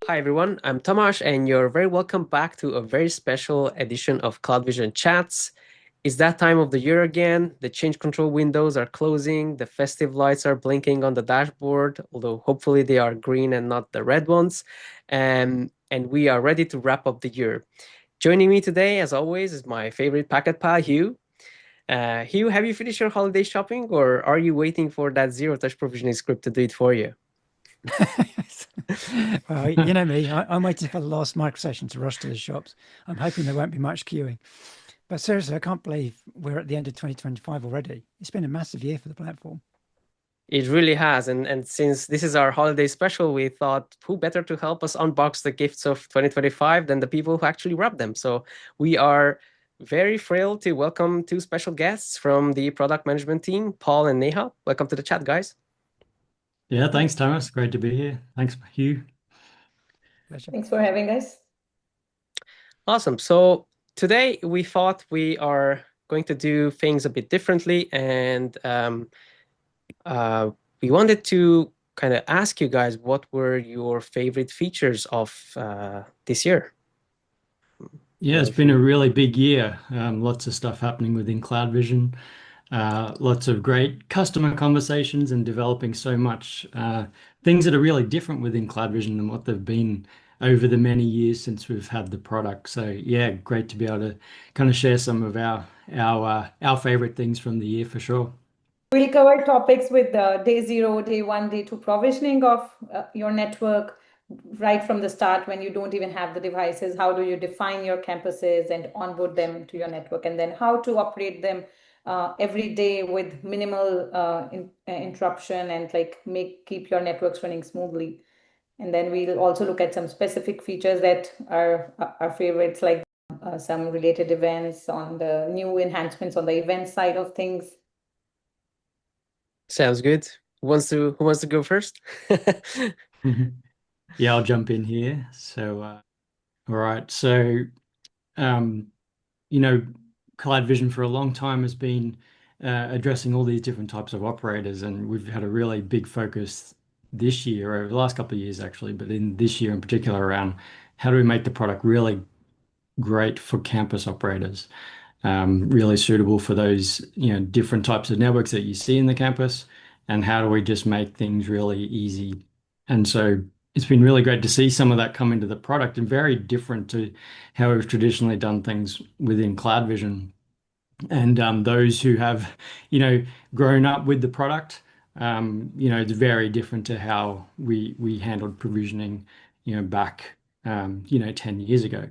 Hi everyone, I'm Tamas and you're very welcome back to a very special edition of CloudVision Chats. It's that time of the year again. The change control windows are closing, the festive lights are blinking on the dashboard, although hopefully they are green and not the red ones. And we are ready to wrap up the year. Joining me today, as always, is my favorite packet pal, Hugh. Hugh, have you finished your holiday shopping or are you waiting for that zero-touch provisioning script to do it for you? Well, you know me, I'm waiting for the last micro session to rush to the shops. I'm hoping there won't be much queuing. But seriously, I can't believe we're at the end of 2025 already. It's been a massive year for the platform. It really has. And since this is our holiday special, we thought who better to help us unbox the gifts of 2025 than the people who actually wrap them. So we are very thrilled to welcome two special guests from the product management team, Paul and Neha. Welcome to the chat, guys. Yeah, thanks, Tamas. Great to be here. Thanks, Hugh. Pleasure. Thanks for having us. Awesome. So today we thought we are going to do things a bit differently, and we wanted to kind of ask you guys what were your favorite features of this year. Yeah, it's been a really big year. Lots of stuff happening within CloudVision. Lots of great customer conversations and developing so much things that are really different within CloudVision than what they've been over the many years since we've had the product. So yeah, great to be able to kind of share some of our favorite things from the year for sure. We'll cover topics with day zero, day one, day two provisioning of your network right from the start when you don't even have the devices. How do you define your campuses and onboard them to your network? And then how to operate them every day with minimal interruption and keep your networks running smoothly. And then we'll also look at some specific features that are our favorites, like some related events on the new enhancements on the event side of things. Sounds good. Who wants to go first? Yeah, I'll jump in here. So, all right. So, you know, CloudVision for a long time has been addressing all these different types of operators, and we've had a really big focus this year, over the last couple of years actually, but in this year in particular, around how do we make the product really great for campus operators, really suitable for those, different types of networks that you see in the campus, and how do we just make things really easy. And so it's been really great to see some of that come into the product and very different to how we've traditionally done things within CloudVision. And those who have, grown up with the product, it's very different to how we handled provisioning, back, 10 years ago.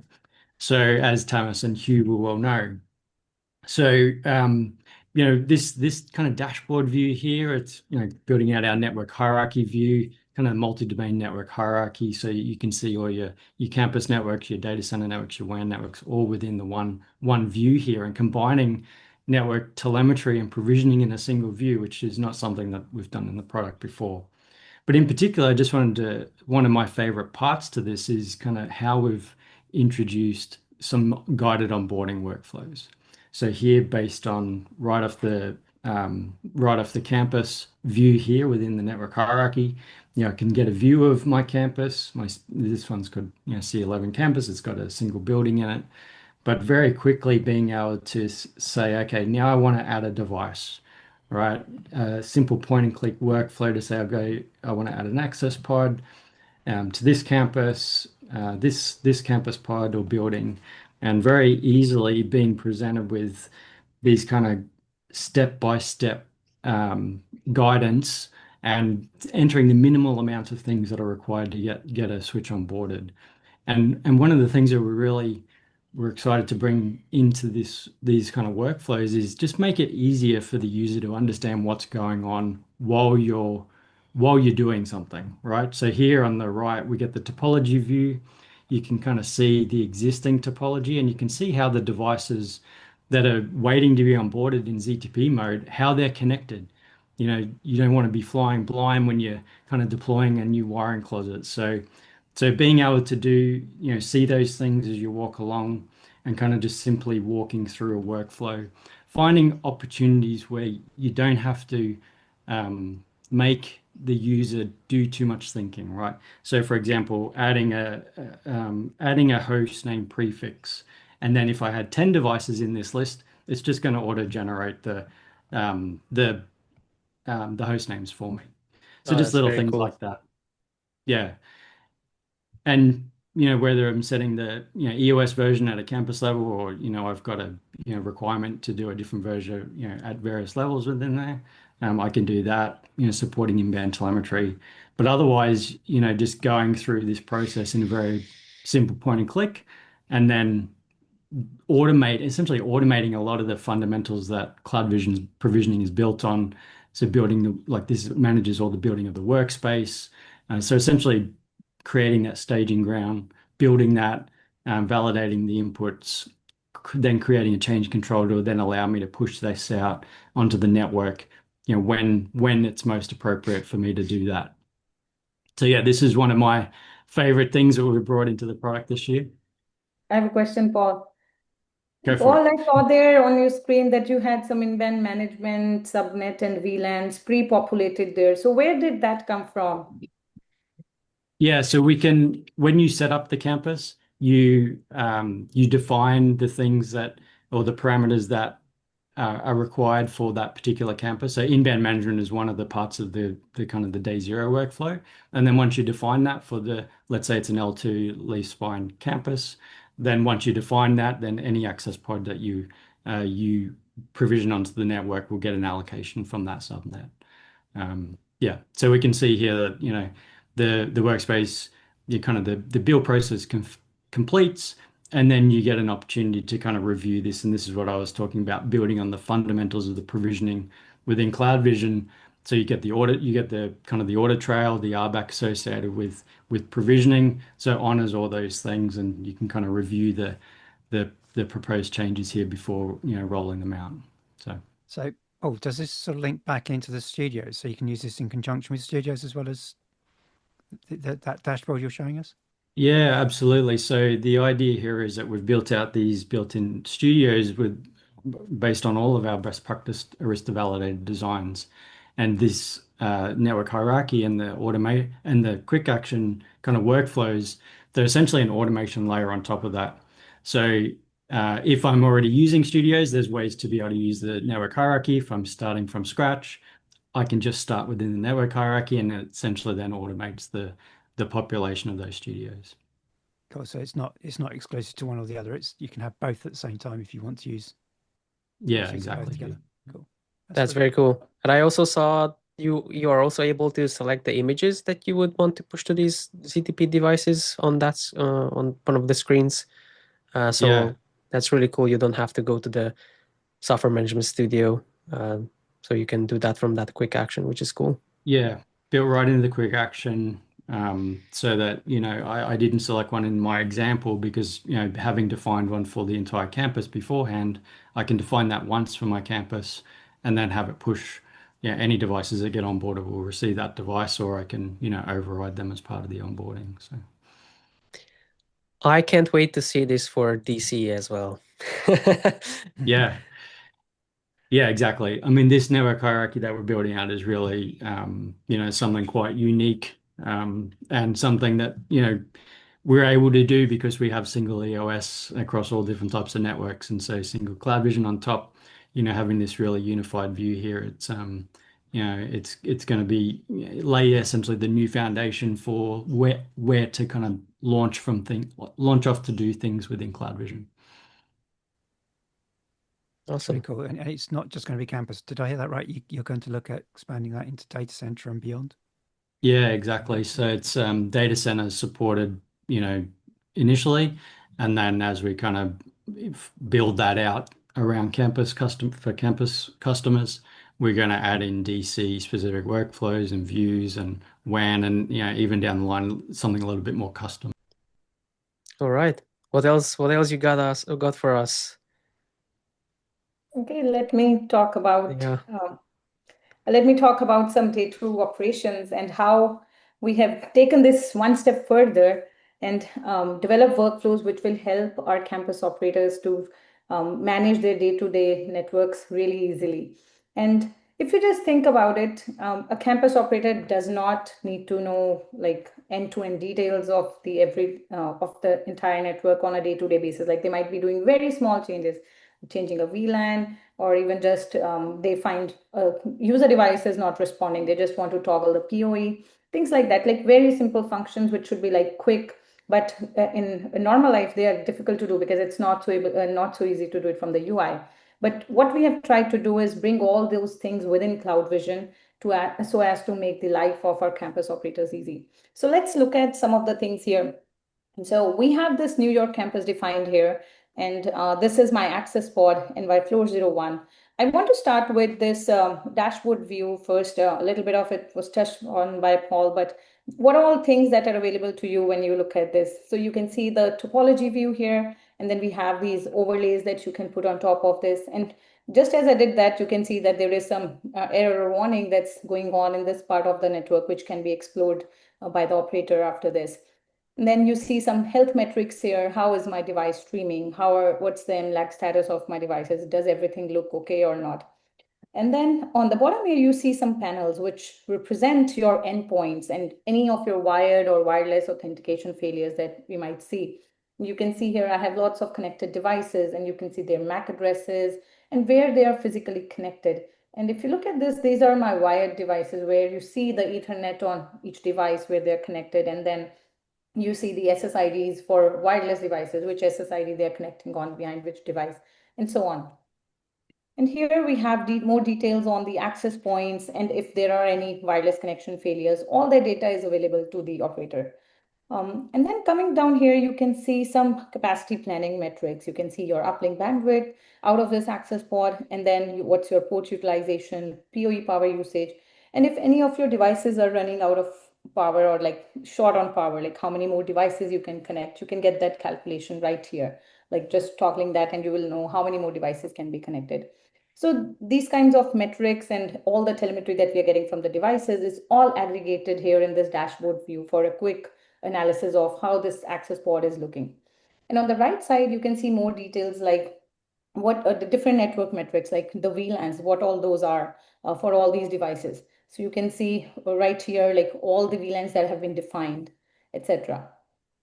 So as Tamás and Hugh will well know. So, this kind of dashboard view here, it's, building out our network hierarchy view, kind of multi-domain network hierarchy. So you can see all your campus networks, your data center networks, your WAN networks, all within the one view here, and combining network telemetry and provisioning in a single view, which is not something that we've done in the product before. But in particular, one of my favorite parts to this is kind of how we've introduced some guided onboarding workflows. So here, based on right off the campus view here within the network hierarchy, I can get a view of my campus. This one's got C11 campus. It's got a single building in it, but very quickly being able to say, okay, now I want to add a device, right? A simple point and click workflow to say, I want to add an access pod to this campus, this campus pod or building, and very easily being presented with these kind of step-by-step guidance and entering the minimal amounts of things that are required to get a switch onboarded. And one of the things that we're excited to bring into these kind of workflows is just make it easier for the user to understand what's going on while you're doing something, right? So here on the right, we get the topology view. You can kind of see the existing topology, and you can see how the devices that are waiting to be onboarded in ZTP mode, how they're connected. You don't want to be flying blind when you're kind of deploying a new wiring closet. So being able to see those things as you walk along and kind of just simply walking through a workflow, finding opportunities where you don't have to make the user do too much thinking, right? So for example, adding a host name prefix, and then if I had 10 devices in this list, it's just going to auto generate um, the the host names for me. So Oh, just that's little very things cool. like that. Yeah. And whether I'm setting the EOS version at a campus level, or I've got a requirement to do a different version at various levels within there, I can do that, supporting in-band telemetry. But otherwise, just going through this process in a very simple point and click, and then essentially automating a lot of the fundamentals that CloudVision's provisioning is built on. So this manages all the building of the workspace. So essentially creating that staging ground, building that, validating the inputs, then creating a change control to then allow me to push this out onto the network, when it's most appropriate for me to do that. So yeah, this is one of my favorite things that we brought into the product this year. I have a question, Paul. Go for Paul, it. I saw there on your screen that you had some in-band management, subnet, and VLANs pre-populated there. So where did that come from? Yeah, so when you set up the campus, you define the things or the parameters that are required for that particular campus. So in-band management is one of the parts of the kind of the day zero workflow. And then once you define that for let's say it's an L2 leaf spine campus, then once you define that, then any access pod that you provision onto the network will get an allocation from that subnet. Yeah, so we can see here that the workspace, the build process completes, and then you get an opportunity to kind of review this. And this is what I was talking about, building on the fundamentals of the provisioning within CloudVision. So you get the audit, you get the kind of the audit trail, the RBAC associated with provisioning. So it honors all those things, and you can kind of review the proposed changes here before rolling them out. So, oh, does this sort of link back into the studios? So you can use this in conjunction with studios as well as that dashboard you're showing us? Yeah, absolutely. So the idea here is that we've built out these built-in studios based on all of our best practice Arista validated designs, and this network hierarchy and the quick action kind of workflows. They're essentially an automation layer on top of that. So if I'm already using studios, there's ways to be able to use the network hierarchy. If I'm starting from scratch, I can just start within the network hierarchy, and it essentially then automates the population of those studios. Cool. So it's not exclusive to one or the other. You can have both at the same time if you want to use. Yeah, Both exactly. together. Cool. That's very cool. And I also saw you are also able to select the images that you would want to push to these ZTP devices on on one of the screens. So Yeah. that's really cool. You don't have to go to the software management studio. So you can do that from that quick action, which is cool. Yeah, built right into the quick action, so that I didn't select one in my example because having defined one for the entire campus beforehand, I can define that once for my campus and then have it push. Any devices that get onboarded will receive that device, or I can override them as part of the onboarding. So I can't wait to see this for DC as well. yeah. Yeah, exactly. I mean, this network hierarchy that we're building out is really, something quite unique, and something that, we're able to do because we have single EOS across all different types of networks. And so single CloudVision on top, having this really unified view here, it's going to lay essentially the new foundation for where to kind of launch off to do things within CloudVision. Awesome. Very cool. And it's not just going to be campus. Did I hear that right? You're going to look at expanding that into data center and beyond? Yeah, exactly. So it's data centers supported, initially, and then as we kind of build that out around campus customers, we're going to add in DC specific workflows and views and WAN, and even down the line something a little bit more custom. All right. What else you got for us? Okay, let me talk about Yeah. some day two operations and how we have taken this one step further and develop workflows which will help our campus operators to manage their day-to-day networks really easily. And if you just think about it, a campus operator does not need to know like end-to-end details of the entire network on a day-to-day basis. Like they might be doing very small changes, changing a VLAN, or even just they find a user device is not responding. They just want to toggle the PoE, things like that, like very simple functions which should be like quick. But in normal life, they are difficult to do because it's not so easy to do it from the UI. But what we have tried to do is bring all those things within CloudVision so as to make the life of our campus operators easy. So let's look at some of the things here. So we have this New York campus defined here, and this is my access pod NY floor 01. I want to start with this dashboard view first. A little bit of it was touched on by Paul, but what are all things that are available to you when you look at this? So you can see the topology view here, and then we have these overlays that you can put on top of this. And just as I did that, you can see that there is some error warning that's going on in this part of the network, which can be explored by the operator after this. And then you see some health metrics here. How is my device streaming? What's the MLAG status of my devices? Does everything look okay or not? And then on the bottom here, you see some panels which represent your endpoints and any of your wired or wireless authentication failures that we might see. You can see here, I have lots of connected devices, and you can see their MAC addresses and where they are physically connected. And if you look at this, these are my wired devices where you see the Ethernet on each device where they're connected. And then you see the SSIDs for wireless devices, which SSID they're connecting on behind which device, and so on. And here we have more details on the access points, and if there are any wireless connection failures, all the data is available to the operator. And then coming down here, you can see some capacity planning metrics. You can see your uplink bandwidth out of this access pod, and then what's your port utilization, PoE power usage. And if any of your devices are running out of power or like short on power, like how many more devices you can connect, you can get that calculation right here. Like just toggling that and you will know how many more devices can be connected. So these kinds of metrics and all the telemetry that we are getting from the devices is all aggregated here in this dashboard view for a quick analysis of how this access pod is looking. And on the right side, you can see more details like what are the different network metrics, like the VLANs, what all those are for all these devices. So you can see right here, like all the VLANs that have been defined, etc.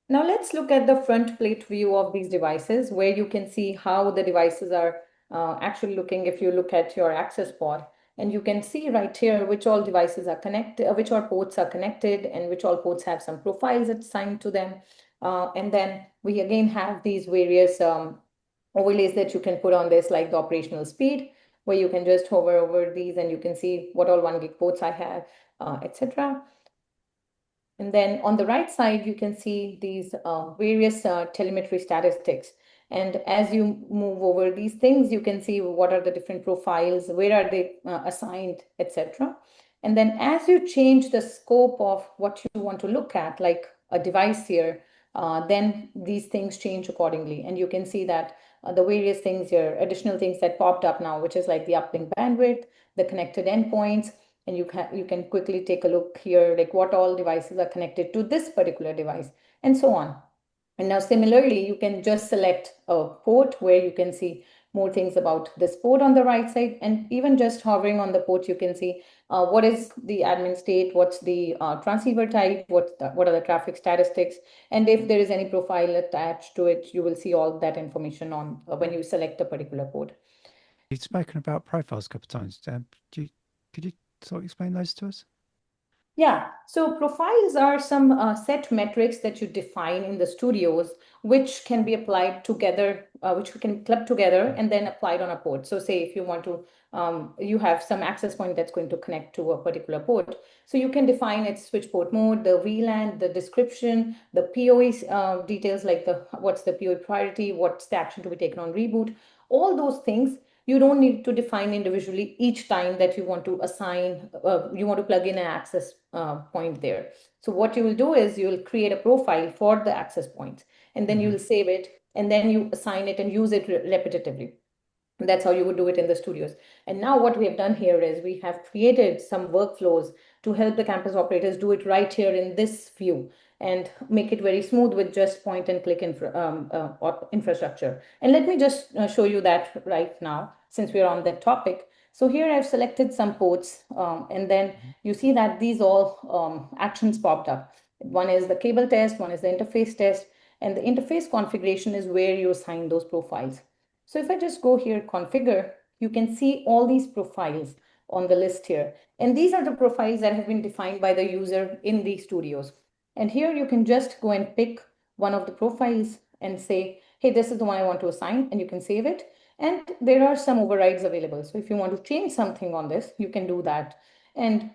Now let's look at the front plate view of these devices, where you can see how the devices are actually looking if you look at your access pod. And you can see right here which all devices are connected, which all ports are connected, and which all ports have some profiles assigned to them. And then we again have these various overlays that you can put on this, like the operational speed, where you can just hover over these and you can see what all 1 gig ports I have, etc. And then on the right side, you can see these various telemetry statistics. And as you move over these things, you can see what are the different profiles, where are they assigned, etc. And then as you change the scope of what you want to look at, like a device here, then these things change accordingly. And you can see that the various things here, additional things that popped up now, which is like the uplink bandwidth, the connected endpoints, and you can quickly take a look here, like what all devices are connected to this particular device, and so on. And now similarly, you can just select a port where you can see more things about this port on the right side. And even just hovering on the port, you can see what is the admin state, what's the transceiver type, what are the traffic statistics. And if there is any profile attached to it, you will see all that information on when you select a particular port. You've spoken about profiles a couple of times. Could you sort of explain those to us? Yeah, so profiles are some set metrics that you define in the studios, which can be applied together, which we can club together and then applied on a port. So say if you want to, you have some access point that's going to connect to a particular port. So you can define its switch port mode, the VLAN, the description, the PoE details like what's the PoE priority, what's the action to be taken on reboot, all those things. You don't need to define individually each time that you want to assign, you want to plug in an access point there. So what you will do is you will create a profile for the access points, and then you will save it, and then you assign it and use it repetitively. That's how you would do it in the studios. And now what we have done here is we have created some workflows to help the campus operators do it right here in this view and make it very smooth with just point and click infrastructure. And let me just show you that right now, since we're on that topic. So here I've selected some ports, and then you see that these all actions popped up. One is the cable test, one is the interface test, and the interface configuration is where you assign those profiles. So if I just go here, configure, you can see all these profiles on the list here. And these are the profiles that have been defined by the user in these studios. And here you can just go and pick one of the profiles and say, hey, this is the one I want to assign, and you can save it. And there are some overrides available. So if you want to change something on this, you can do that. And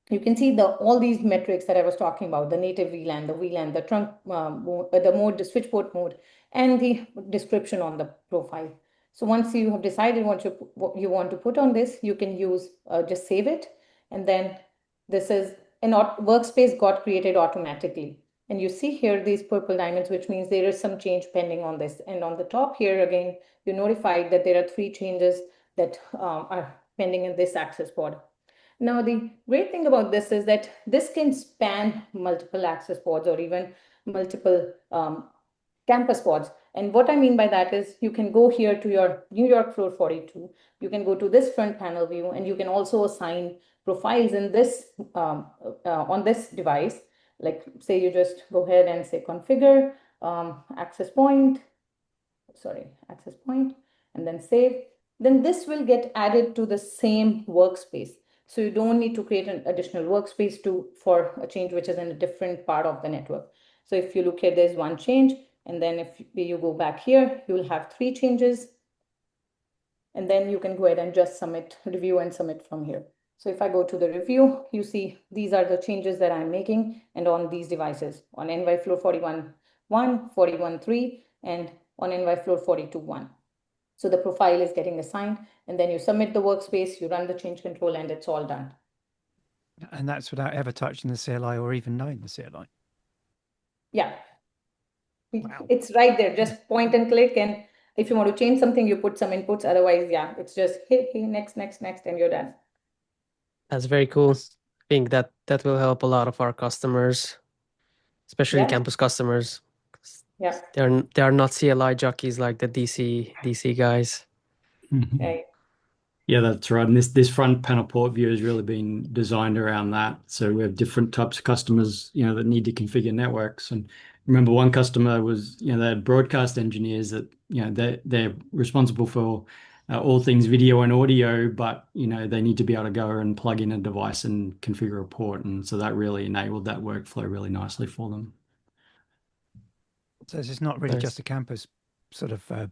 you can see all these metrics that I was talking about, the native VLAN, the VLAN, the trunk mode, the mode, the switch port mode, and the description on the profile. So once you have decided what you want to put on this, you can use, just save it. And then this is an workspace got created automatically. And you see here these purple diamonds, which means there is some change pending on this. And on the top here, again, you're notified that there are 3 changes that are pending in this access pod. Now, the great thing about this is that this can span multiple access pods or even multiple campus pods. And what I mean by that is you can go here to your New York floor 42. You can go to this front panel view, and you can also assign profiles in this on this device. Like, say you just go ahead and say configure access point, and then save. Then this will get added to the same workspace. So you don't need to create an additional workspace for a change which is in a different part of the network. So if you look here, there's one change. And then if you go back here, you'll have 3 changes. And then you can go ahead and just review and submit from here. So if I go to the review, you see these are the changes that I'm making, and on these devices, on NY floor 41.1, 41.3, and on NY floor 42.1. So the profile is getting assigned, and then you submit the workspace, you run the change control, and it's all done. And that's without ever touching the CLI or even knowing the CLI. Yeah. Wow. It's right there. Just point and click. And if you want to change something, you put some inputs. Otherwise, yeah, it's just, hey, next, and you're done. That's very cool. I think that will help a lot of our customers, especially campus customers. Yeah. They are not CLI jockeys like the DC guys. Right. Yeah, that's right. And this front panel port view has really been designed around that. So we have different types of customers, that need to configure networks. And remember, one customer was, they had broadcast engineers that, they're responsible for all things video and audio, but, they need to be able to go and plug in a device and configure a port. And so that really enabled that workflow really nicely for them. So it's not really just a campus sort of how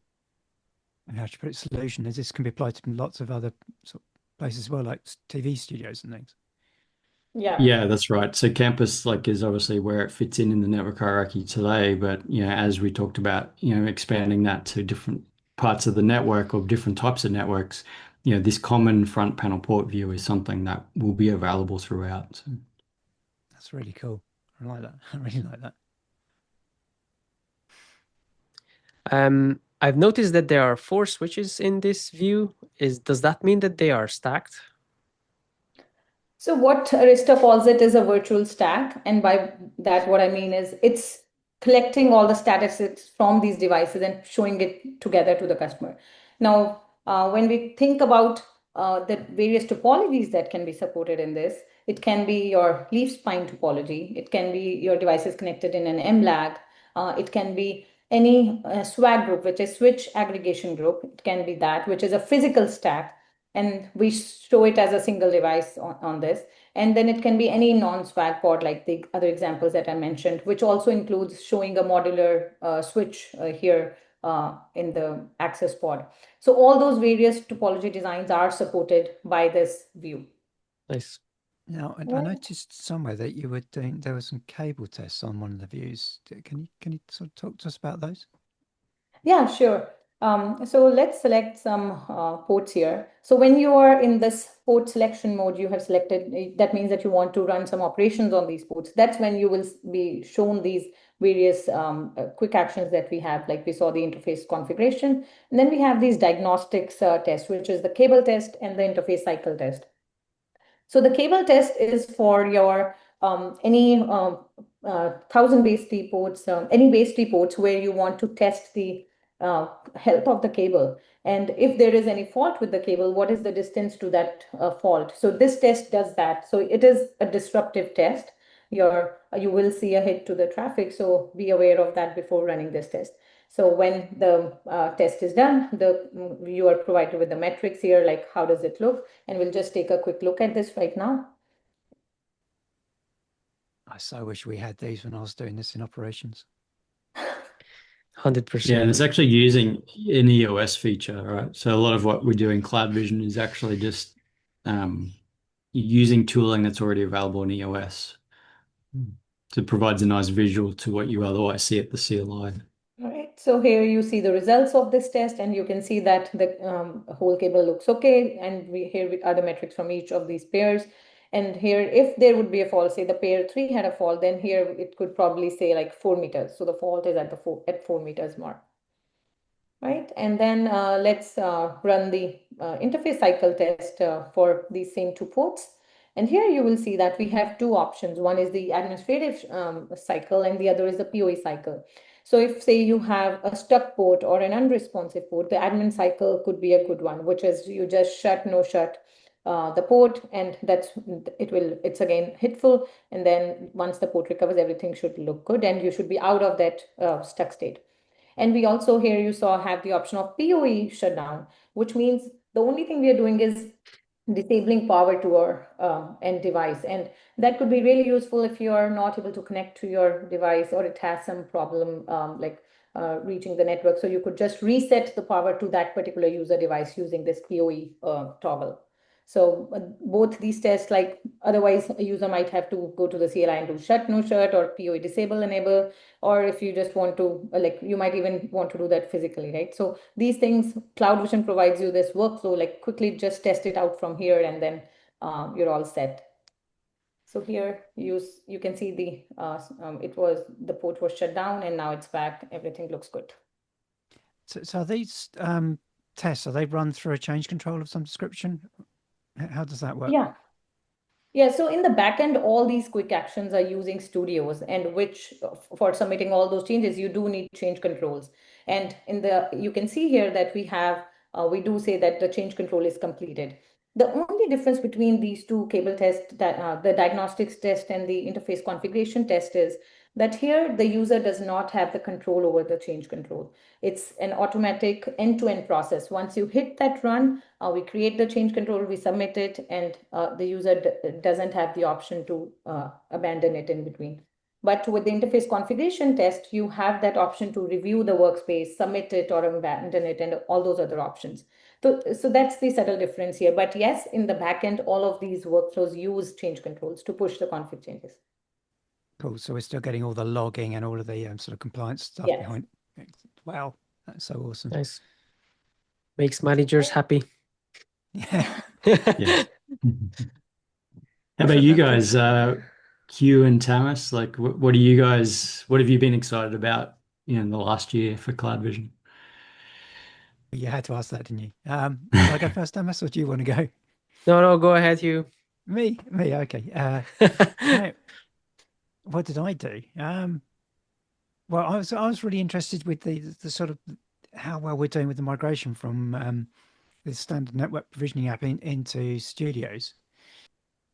to put it, solution, as this can be applied to lots of other sort of places as well, like TV studios and things. Yeah, that's right. So campus is obviously where it fits in the network hierarchy today, but as we talked about, expanding that to different parts of the network or different types of networks, this common front panel port view is something that will be available throughout. So. That's really cool. I like that. I really like that. I've noticed that there are 4 switches in this view. Does that mean that they are stacked? So what Arista calls it is a virtual stack. And by that, what I mean is it's collecting all the statistics from these devices and showing it together to the customer. Now, when we think about the various topologies that can be supported in this, it can be your leaf spine topology. It can be your devices connected in an MLAG. It can be any SWAG group, which is switch aggregation group. It can be that, which is a physical stack. And we show it as a single device on this. And then it can be any non-SWAG pod, like the other examples that I mentioned, which also includes showing a modular switch here in the access pod. So all those various topology designs are supported by this view. Nice. Now, I noticed somewhere that you were doing, there were some cable tests on one of the views. Can you sort of talk to us about those? Yeah, sure. So let's select some ports here. So when you are in this port selection mode, you have selected, that means that you want to run some operations on these ports. That's when you will be shown these various quick actions that we have, like we saw the interface configuration. And then we have these diagnostics test, which is the cable test and the interface cycle test. So the cable test is for your any 1000 base T ports, any base T ports where you want to test the health of the cable. And if there is any fault with the cable, what is the distance to that fault? So this test does that. So it is a disruptive test. You will see a hit to the traffic. So be aware of that before running this test. So when the test is done, you are provided with the metrics here, like how does it look? And we'll just take a quick look at this right now. I so wish we had these when I was doing this in operations. 100%. Yeah, and it's actually using an EOS feature, right? So a lot of what we do in CloudVision is actually just using tooling that's already available in EOS. So it provides a nice visual to what you otherwise see at the CLI. All right, so here you see the results of this test, and you can see that the whole cable looks okay. And here are the metrics from each of these pairs. And here, if there would be a fault, say the pair 3 had a fault, then here it could probably say like 4 meters. So the fault is at 4 meters mark. Right, and then let's run the interface cycle test for these same 2 ports. And here you will see that we have 2 options. One is the administrative cycle, and the other is the PoE cycle. So if, say, you have a stuck port or an unresponsive port, the admin cycle could be a good one, which is you just no shut the port, and it's again hitful. And then once the port recovers, everything should look good, and you should be out of that stuck state. And we also, here you saw, have the option of PoE shutdown, which means the only thing we are doing is disabling power to our end device. And that could be really useful if you are not able to connect to your device, or it has some problem like reaching the network. So you could just reset the power to that particular user device using this PoE toggle. So both these tests, like otherwise a user might have to go to the CLI and do shut, no shut, or PoE disable, enable, or if you just want to, like you might even want to do that physically, right? So these things, CloudVision provides you this workflow, like quickly just test it out from here, and then you're all set. So here you can see the port was shut down, and now it's back. Everything looks good. So are these tests, are they run through a change control of some description? How does that work? Yeah, so in the backend, all these quick actions are using studios, and which for submitting all those changes, you do need change controls. And you can see here that we do say that the change control is completed. The only difference between these 2 cable tests, the diagnostics test and the interface configuration test, is that here the user does not have the control over the change control. It's an automatic end-to-end process. Once you hit that run, we create the change control, we submit it, and the user doesn't have the option to abandon it in between. But with the interface configuration test, you have that option to review the workspace, submit it, or abandon it, and all those other options. So that's the subtle difference here. But yes, in the backend, all of these workflows use change controls to push the config changes. Cool. So we're still getting all the logging and all of the sort of compliance stuff behind. Wow, that's so awesome. Nice. Makes managers happy. Yeah. Yeah. How about you guys, Hugh and Tamas? Like, what have you been excited about in the last year for CloudVision? You had to ask that, didn't you? Shall I go first, Tamas, or do you want to go? No, go ahead, Hugh. Me, okay. What did I do? Well, I was really interested with the sort of how well we're doing with the migration from the standard network provisioning app into Studios.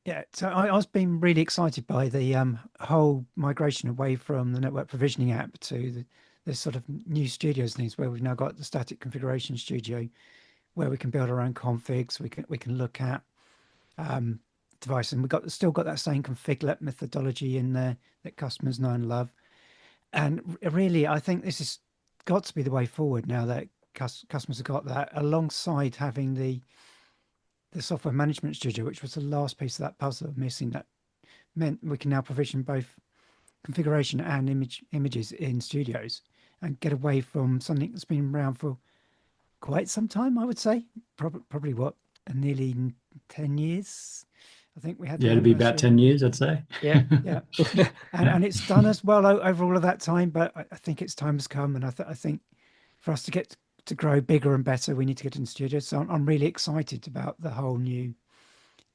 Yeah, so I was being really excited by the whole migration away from the network provisioning app to the sort of new Studios things, where we've now got the static configuration studio, where we can build our own configs. We can look at devices, and still got that same configlet methodology in there that customers know and love. And really, I think this has got to be the way forward now that customers have got that, alongside having the software management studio, which was the last piece of that puzzle missing. That meant we can now provision both configuration and images in Studios, and get away from something that's been around for quite some time, I would say. Probably nearly 10 years. I think we had. Yeah, it'd be about 10 years, I'd say. Yeah. And it's done as well over all of that time, but I think its time has come, and I think for us to get to grow bigger and better, we need to get in studios. So I'm really excited about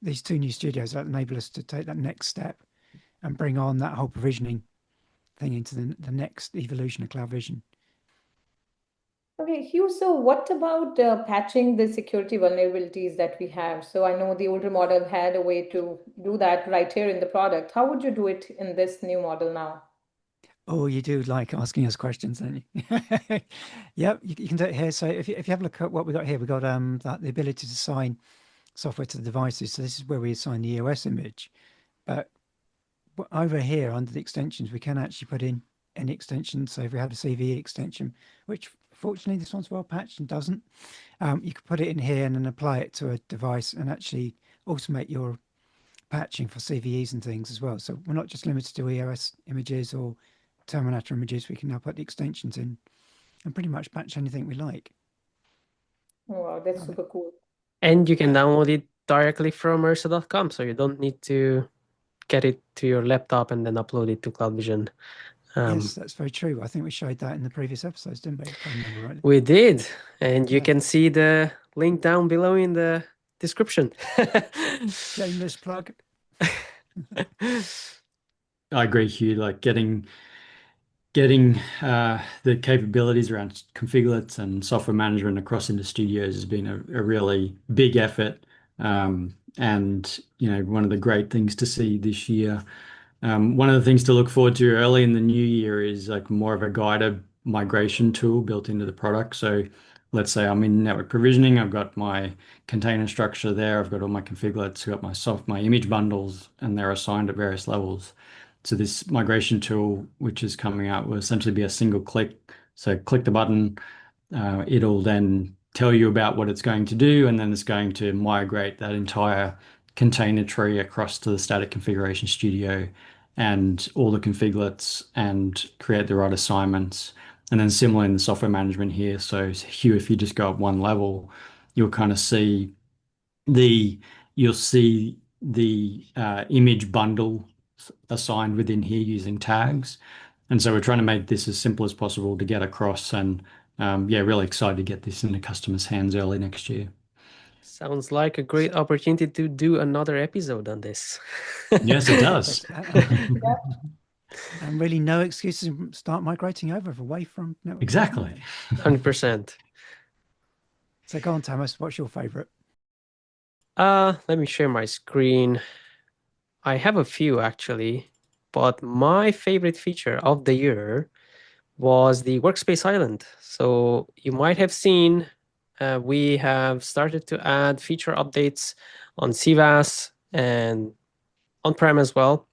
these 2 new studios that enable us to take that next step and bring on that whole provisioning thing into the next evolution of CloudVision. Okay, Hugh, so what about patching the security vulnerabilities that we have? So I know the older model had a way to do that right here in the product. How would you do it in this new model now? Oh, you do like asking us questions, don't you? Yep, you can do it here. So if you have a look at what we got here, we got the ability to assign software to the devices. So this is where we assign the EOS image. But over here under the extensions, we can actually put in any extension. So if we have a CVE extension, which fortunately this one's well patched and doesn't, you can put it in here and then apply it to a device and actually automate your patching for CVEs and things as well. So we're not just limited to EOS images or Terminator images. We can now put the extensions in and pretty much patch anything we like. Oh, wow, that's super cool. And you can download it directly from arista.com, so you don't need to get it to your laptop and then upload it to CloudVision. Yes, that's very true. I think we showed that in the previous episodes, didn't we? If I remember rightly. We did, and you Yeah. can see the link down below in the description. Shameless plug. I agree, Hugh. Like getting the capabilities around configurates and software management across into studios has been a really big effort. And one of the great things to see this year. One of the things to look forward to early in the new year is like more of a guided migration tool built into the product. So let's say I'm in network provisioning, I've got my container structure there, I've got all my configurates, I've got my image bundles, and they're assigned at various levels. So this migration tool, which is coming out, will essentially be a single click. So click the button, it'll then tell you about what it's going to do, and then it's going to migrate that entire container tree across to the static configuration studio and all the configurates and create the right assignments. And then similar in the software management here. So Hugh, if you just go up one level, you'll kind of see you'll see the image bundle assigned within here using tags. And so we're trying to make this as simple as possible to get across, and yeah, really excited to get this in the customers' hands early next year. Sounds like a great opportunity to do another episode on this. Yes, it does. And really no excuses to start migrating over away from network. Exactly. 100%. So go on, Tamas, what's your favorite? Let me share my screen. I have a few actually, but my favorite feature of the year was the Workspace Island. So you might have seen we have started to add feature updates on CVAS and on-prem as well.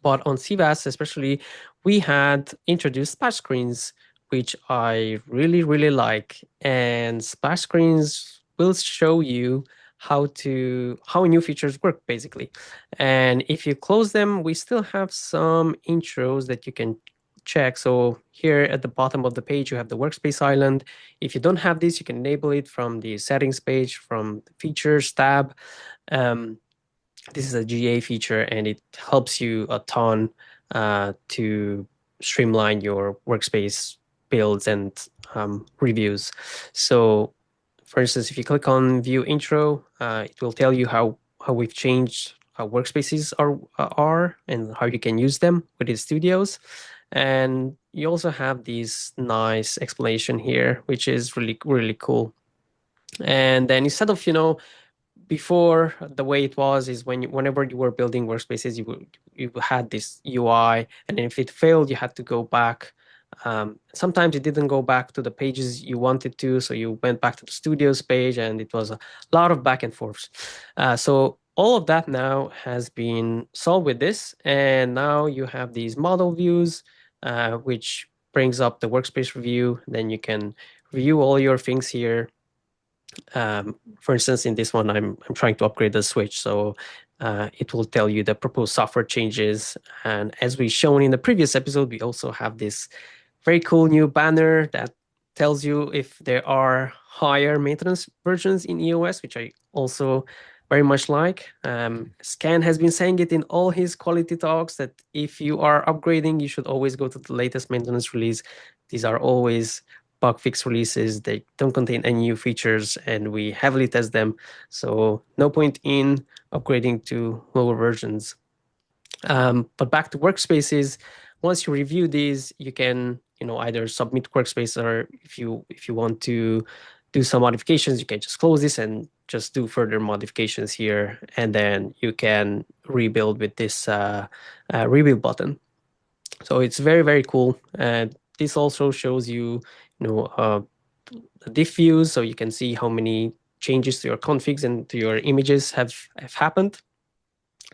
But on CVAS especially, we had introduced splash screens, which I really, really like. And splash screens will show you how new features work, basically. And if you close them, we still have some intros that you can check. So here at the bottom of the page, you have the Workspace Island. If you don't have this, you can enable it from the settings page, from the features tab. This is a GA feature, and it helps you a ton to streamline your workspace builds and reviews. So, for instance, if you click on View Intro, it will tell you how we've changed how workspaces are and how you can use them within studios. And you also have this nice explanation here, which is really, really cool. And then instead of, before, the way it was is whenever you were building workspaces, you had this UI, and if it failed, you had to go back. Sometimes it didn't go back to the pages you wanted to, so you went back to the studios page, and it was a lot of back and forths. So all of that now has been solved with this, and now you have these model views, which brings up the workspace review. Then you can review all your things here. For instance, in this one, I'm trying to upgrade the switch, so it will tell you the proposed software changes. And as we shown in the previous episode, we also have this very cool new banner that tells you if there are higher maintenance versions in EOS, which I also very much like. Scan has been saying it in all his quality talks that if you are upgrading, you should always go to the latest maintenance release. These are always bug fix releases. They don't contain any new features, and we heavily test them. So no point in upgrading to lower versions. But back to workspaces, once you review these, you can, either submit Workspace, or if you want to do some modifications, you can just close this and just do further modifications here, and then you can rebuild with this rebuild button. So it's very, very cool. And this also shows you, the diff views, so you can see how many changes to your configs and to your images have happened.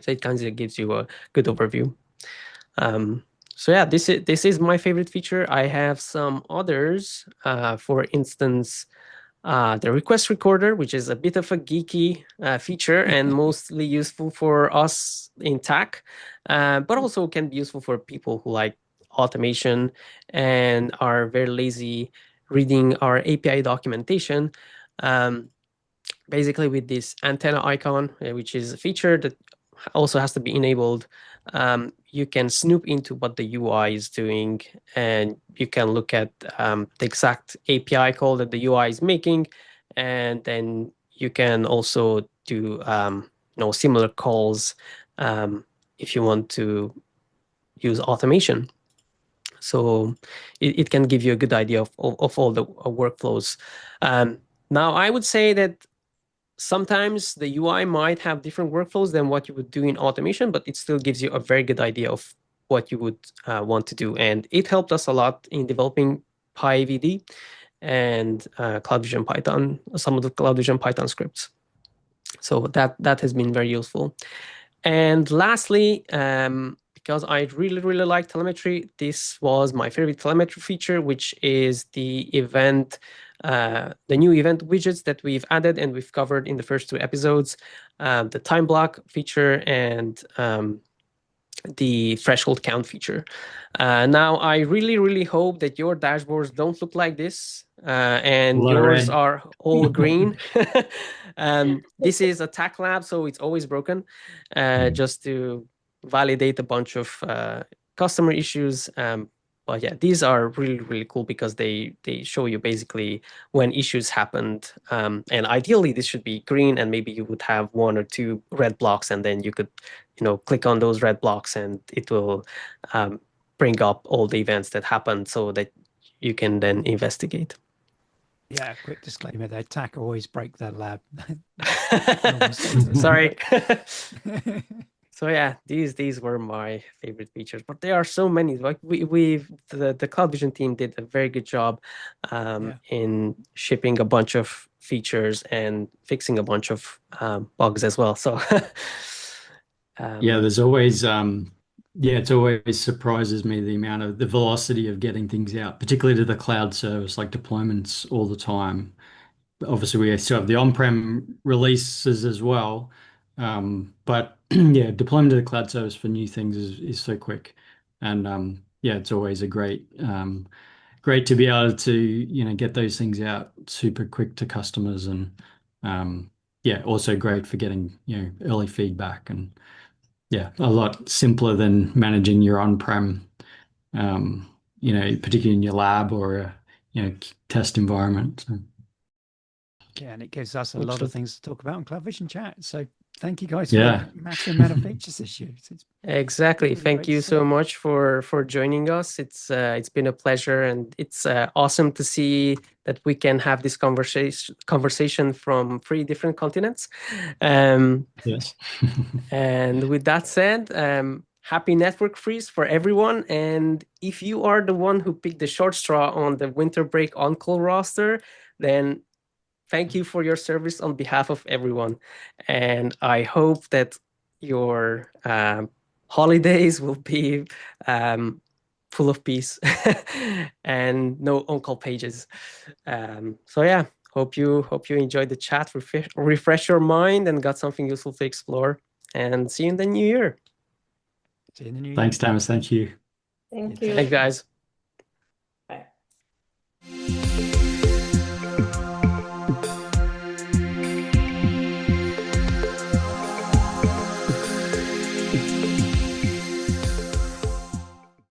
So it kind of gives you a good overview. So yeah, this is my favorite feature. I have some others. For instance, the request recorder, which is a bit of a geeky feature and mostly useful for us in tech, but also can be useful for people who like automation and are very lazy reading our API documentation. Basically, with this antenna icon, which is a feature that also has to be enabled, you can snoop into what the UI is doing, and you can look at the exact API call that the UI is making, and then you can also do similar calls if you want to use automation. So it can give you a good idea of all the workflows. Now, I would say that sometimes the UI might have different workflows than what you would do in automation, but it still gives you a very good idea of what you would want to do. And it helped us a lot in developing PyVD and CloudVision Python, some of the CloudVision Python scripts. So that has been very useful. And lastly, because I really, really like telemetry, this was my favorite telemetry feature, which is the new event widgets that we've added and we've covered in the first 2 episodes, the time block feature and the threshold count feature. Now, I really, really hope that your dashboards don't look like this, and yours are all green. This is a tech lab, so it's always broken, just to validate a bunch of customer issues. But yeah, these are really, really cool because they show you basically when issues happened. And ideally, this should be green, and maybe you would have 1 or 2 red blocks, and then you could click on those red blocks and it will bring up all the events that happened so that you can then investigate. Yeah, quick disclaimer, the attack always break their lab. Sorry. So yeah, these were my favorite features, but there are so many. Like the CloudVision team did a very good job in shipping a bunch of features and fixing a bunch of bugs as well. So yeah, there's always it always surprises me the velocity of getting things out, particularly to the cloud service, like deployments all the time. Obviously, we still have the on-prem releases as well, but yeah, deployment to the cloud service for new things is so quick, and it's always a great to be able to get those things out super quick to customers, and also great for getting early feedback, and a lot simpler than managing your on-prem, particularly in your lab or a test environment. So. Yeah, and it gives us a lot of things to talk about on CloudVision Chat. So thank you guys for a massive amount of features this year. Exactly. Really thank you so much for joining us. It's been a pleasure, and it's awesome to see that we can have this conversation from 3 different continents. Yes. And with that said, happy network freeze for everyone. And if you are the one who picked the short straw on the winter break on-call roster, then thank you for your service on behalf of everyone. And I hope that your holidays will be full of peace and no on-call pages. So yeah, hope you enjoyed the chat, refresh your mind, and got something useful to explore. And see you in the new year. See you in the new year. Thanks, Tamas. Thank you. Thank you. Thanks, guys.